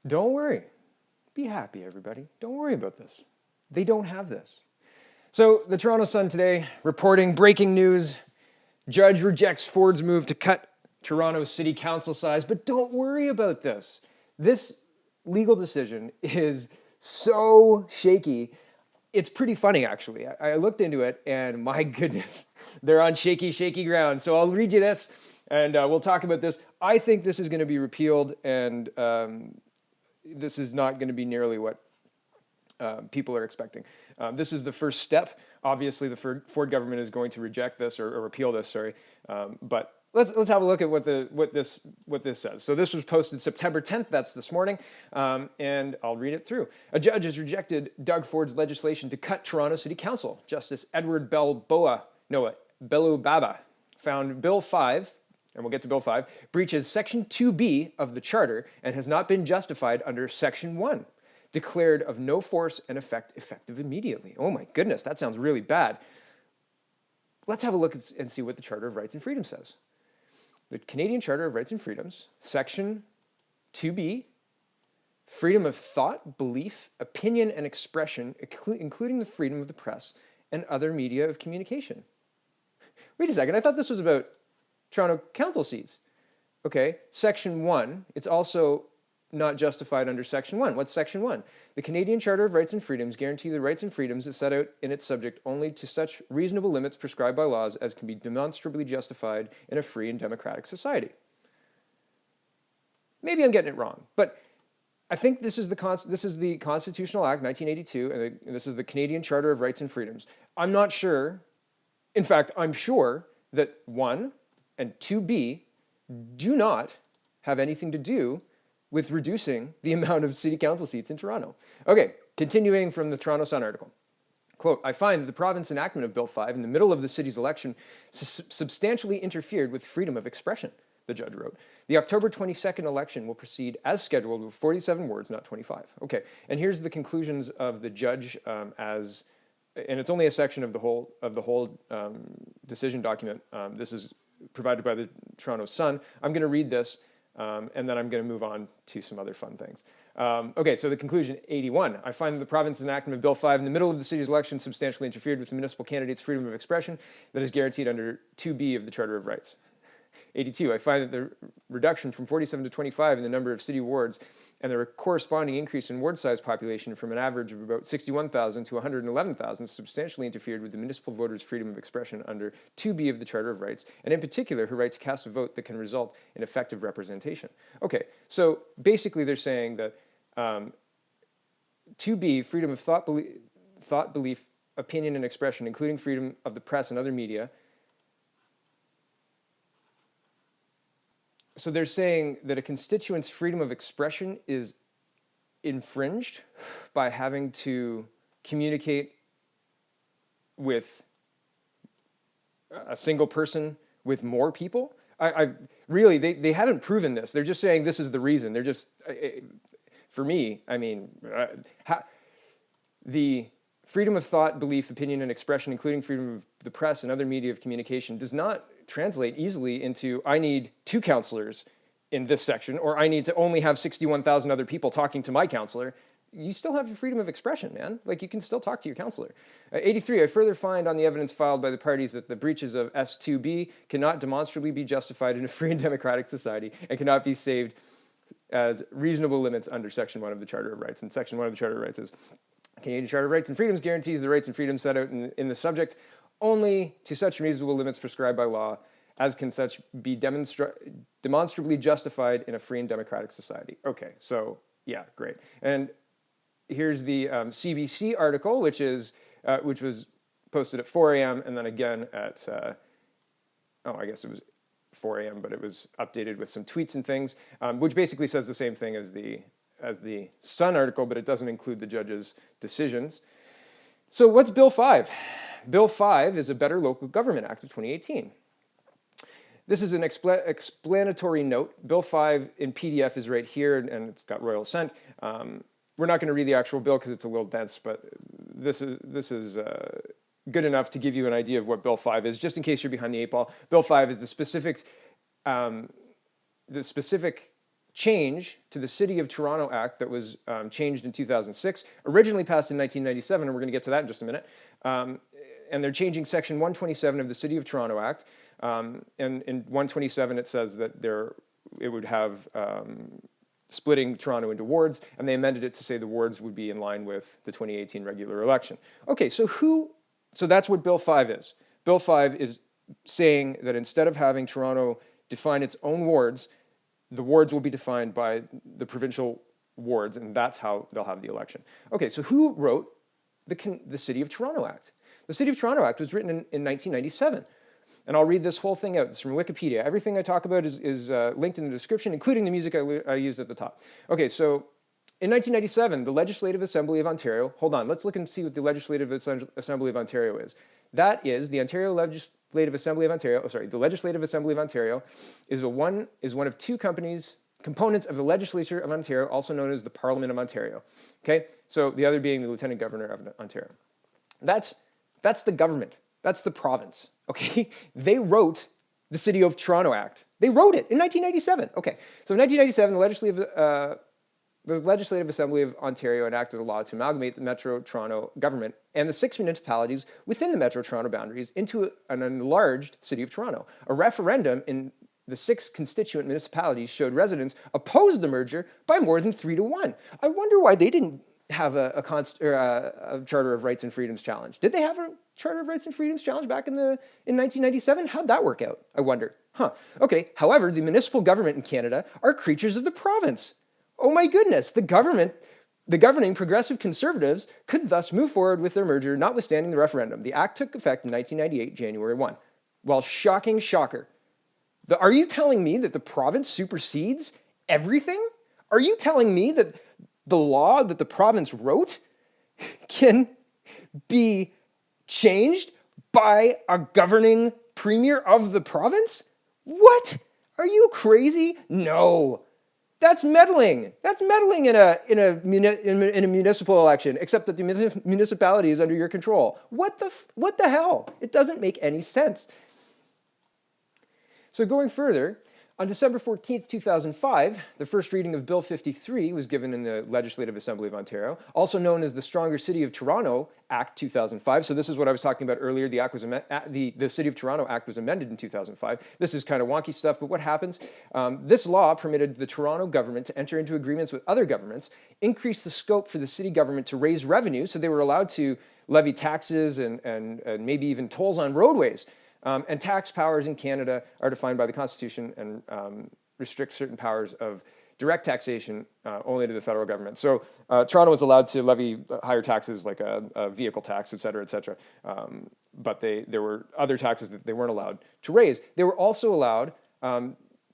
Don't worry. Be happy, everybody. Don't worry about this. They don't have this. So the Toronto Sun today reporting breaking news. Judge rejects Ford's move to cut Toronto's city council size, but don't worry about this. This legal decision is so shaky. It's pretty funny, actually. I looked into it, and my goodness, they're on shaky, shaky ground. So I'll read you this, and we'll talk about this. I think this is going to be repealed, and this is not going to be nearly what people are expecting. This is the first step. Obviously, the Ford government is going to reject this or repeal this. Sorry, but let's have a look at what this says. So this was posted September 10th. That's this morning, and I'll read it through. A judge has rejected Doug Ford's legislation to cut Toronto City Council. Justice Edward Belubaba found Bill 5. And we'll get to Bill 5, breaches Section 2B of the Charter and has not been justified under Section 1, declared of no force and effect effective immediately. Oh my goodness, that sounds really bad. Let's have a look and see what the Charter of Rights and Freedoms says. The Canadian Charter of Rights and Freedoms, Section 2B, freedom of thought, belief, opinion, and expression, including the freedom of the press and other media of communication. Wait a second, I thought this was about Toronto council seats. Okay, Section 1, it's also not justified under Section 1. What's Section 1? The Canadian Charter of Rights and Freedoms guarantee the rights and freedoms as set out in its subject only to such reasonable limits prescribed by laws as can be demonstrably justified in a free and democratic society. Maybe I'm getting it wrong, but I think this is the Constitutional Act 1982, and this is the Canadian Charter of Rights and Freedoms. I'm not sure. In fact, I'm sure that 1 and 2B do not have anything to do with reducing the amount of city council seats in Toronto. Okay, continuing from the Toronto Sun article. Quote, I find that the province enactment of Bill 5 in the middle of the city's election substantially interfered with freedom of expression, the judge wrote. The October 22nd election will proceed as scheduled with 47 words, not 25. Okay, and here's the conclusions of the judge and it's only a section of the whole decision document. This is provided by the Toronto Sun. I'm going to read this, and then I'm going to move on to some other fun things. Okay, so the conclusion, 81. I find that the province's enactment of Bill 5 in the middle of the city's election substantially interfered with the municipal candidate's freedom of expression that is guaranteed under 2B of the Charter of Rights. 82. I find that the reduction from 47 to 25 in the number of city wards and the corresponding increase in ward size population from an average of about 61,000 to 111,000 substantially interfered with the municipal voters' freedom of expression under 2B of the Charter of Rights, and in particular, her right to cast a vote that can result in effective representation. Okay, so basically they're saying that 2B, freedom of thought, belief, opinion, and expression, including freedom of the press and other media. So they're saying that a constituent's freedom of expression is infringed by having to communicate with a single person with more people. I really, they haven't proven this. They're just saying this is the reason. They're just, for me, I mean, the freedom of thought, belief, opinion, and expression, including freedom of the press and other media of communication, does not translate easily into I need 2 counselors in this section, or I need to only have 61,000 other people talking to my counselor. You still have your freedom of expression, man. Like, you can still talk to your counselor. 83, I further find on the evidence filed by the parties that the breaches of S2B cannot demonstrably be justified in a free and democratic society and cannot be saved as reasonable limits under Section 1 of the Charter of Rights. And Section 1 of the Charter of Rights is Canadian Charter of Rights and Freedoms guarantees the rights and freedoms set out in the subject only to such reasonable limits prescribed by law as can such be demonstrably justified in a free and democratic society. Okay, so yeah, great. And here's the CBC article, which was posted at 4 a.m. and then again at, I guess it was 4 a.m., but it was updated with some tweets and things, which basically says the same thing as the Sun article, but it doesn't include the judge's decisions. So what's Bill 5? Bill 5 is a Better Local Government Act of 2018. This is an explanatory note. Bill 5 in PDF is right here, and it's got royal assent. we're not going to read the actual bill because it's a little dense, but this is good enough to give you an idea of what Bill 5 is, just in case you're behind the eight ball. Bill 5 is um, the specific change to the City of Toronto Act that was changed in 2006, originally passed in 1997, and we're going to get to that in just a minute. And they're changing Section 127 of the City of Toronto Act. And in 127, it says that it would have splitting Toronto into wards, and they amended it to say the wards would be in line with the 2018 regular election. Okay, so that's what Bill 5 is. Bill 5 is saying that instead of having Toronto define its own wards, the wards will be defined by the provincial wards, and that's how they'll have the election. Okay, so who wrote the City of Toronto Act? The City of Toronto Act was written in 1997. And I'll read this whole thing out. It's from Wikipedia. Everything I talk about is linked in the description, including the music I used at the top. Okay, so in 1997, the Legislative Assembly of Ontario, hold on, let's look and see what the Legislative Assembly of Ontario is. That is the Ontario Legislative Assembly of Ontario, the Legislative Assembly of Ontario is one of two components of the Legislature of Ontario, also known as the Parliament of Ontario. Okay, so the other being the Lieutenant Governor of Ontario. That's the government. That's the province. Okay, they wrote the City of Toronto Act. They wrote it in 1997. Okay, so in 1997, the Legislative Assembly of Ontario enacted a law to amalgamate the Metro Toronto government and the 6 municipalities within the Metro Toronto boundaries into an enlarged City of Toronto. A referendum in the 6 constituent municipalities showed residents opposed the merger by more than 3-1. I wonder why they didn't have a Charter of Rights and Freedoms challenge. Did they have a Charter of Rights and Freedoms challenge back in 1997? How'd that work out, I wonder? Okay, however, the municipal government in Canada are creatures of the province. Oh my goodness, the governing progressive conservatives could thus move forward with their merger, notwithstanding the referendum. The act took effect in 1998, January 1. Well, shocking shocker. Are you telling me that the province supersedes everything? Are you telling me that the law that the province wrote can be changed by a governing premier of the province? What? Are you crazy? No. That's meddling. That's meddling in a municipal election, except that the municipality is under your control. What the hell? It doesn't make any sense. So going further, on December 14th, 2005, the first reading of Bill 53 was given in the Legislative Assembly of Ontario, also known as the Stronger City of Toronto Act 2005. So this is what I was talking about earlier. The City of Toronto Act was amended in 2005. This is kind of wonky stuff, but what happens? This law permitted the Toronto government to enter into agreements with other governments, increase the scope for the city government to raise revenue, so they were allowed to levy taxes and maybe even tolls on roadways. And tax powers in Canada are defined by the Constitution and restrict certain powers of direct taxation only to the federal government. So Toronto was allowed to levy higher taxes like a vehicle tax, et cetera, et cetera. But there were other taxes that they weren't allowed to raise. They were also allowed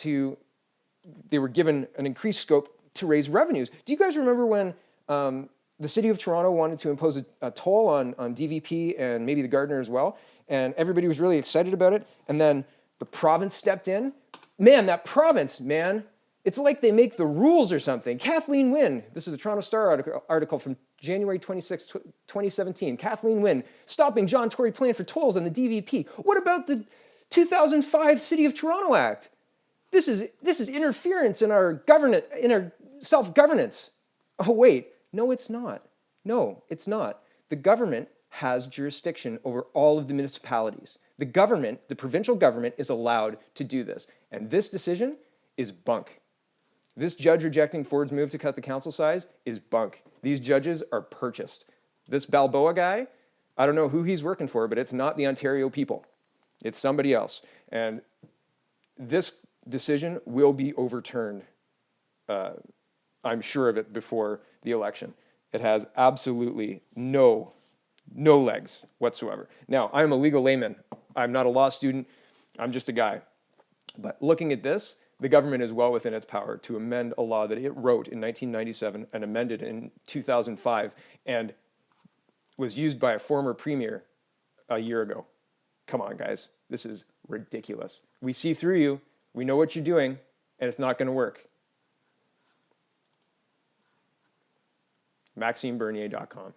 they were given an increased scope to raise revenues. Do you guys remember when the City of Toronto wanted to impose a toll on DVP and maybe the Gardiner as well? And everybody was really excited about it. And then the province stepped in. Man, that province, man, it's like they make the rules or something. Kathleen Wynne, this is a Toronto Star article from January 26, 2017. Kathleen Wynne, stopping John Tory plan for tolls on the DVP. What about the 2005 City of Toronto Act? This is interference in our self-governance. Oh, wait, no, it's not. No, it's not. The government has jurisdiction over all of the municipalities. The government, the provincial government, is allowed to do this. And this decision is bunk. This judge rejecting Ford's move to cut the council size is bunk. These judges are purchased. This Balboa guy, I don't know who he's working for, but it's not the Ontario people. It's somebody else. And this decision will be overturned. I'm sure of it before the election. It has absolutely no legs whatsoever. Now, I'm a legal layman. I'm not a law student. I'm just a guy. But looking at this, the government is well within its power to amend a law that it wrote in 1997 and amended in 2005 and was used by a former premier a year ago. Come on, guys. This is ridiculous. We see through you. We know what you're doing, and it's not going to work. MaximeBernier.com.